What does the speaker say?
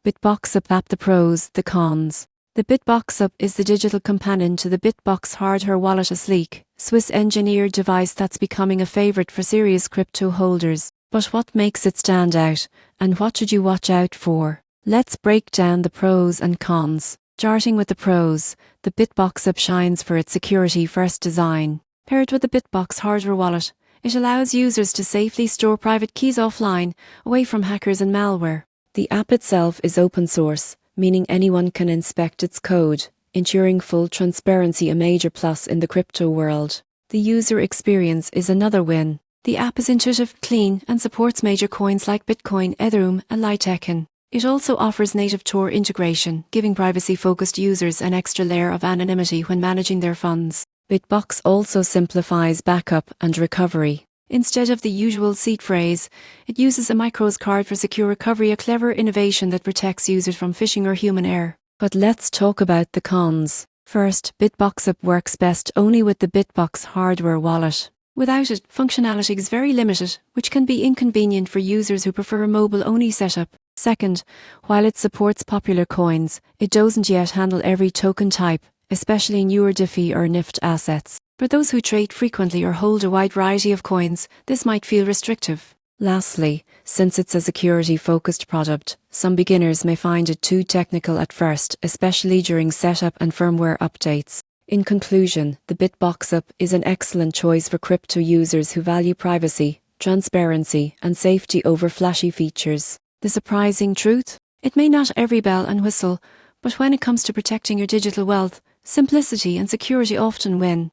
BitBoxApp app. The pros, the cons. The BitBoxApp is the digital companion to the BitBox hardware wallet, a sleek, Swiss-engineered device that's becoming a favorite for serious crypto holders. But what makes it stand out, and what should you watch out for? Let's break down the pros and cons. Starting with the pros, the BitBoxApp shines for its security-first design. Paired with the BitBox hardware wallet, it allows users to safely store private keys offline, away from hackers and malware. The app itself is open source, meaning anyone can inspect its code, ensuring full transparency, a major plus in the crypto world. The user experience is another win. The app is intuitive, clean, and supports major coins like Bitcoin, Ethereum, and Litecoin. It also offers native Tor integration, giving privacy-focused users an extra layer of anonymity when managing their funds. BitBox also simplifies backup and recovery. Instead of the usual seed phrase, it uses a micros card for secure recovery, a clever innovation that protects users from phishing or human error. But let's talk about the cons. First, BitBoxApp works best only with the BitBox hardware wallet. Without it, functionality is very limited, which can be inconvenient for users who prefer a mobile-only setup. Second, while it supports popular coins, it doesn't yet handle every token type, especially newer DeFi or NIFT assets. For those who trade frequently or hold a wide variety of coins, this might feel restrictive. Lastly, since it's a security-focused product, some beginners may find it too technical at first, especially during setup and firmware updates. In conclusion, the BitBoxApp is an excellent choice for crypto users who value privacy, transparency, and safety over flashy features. The surprising truth? It may not every bell and whistle, but when it comes to protecting your digital wealth, simplicity and security often win.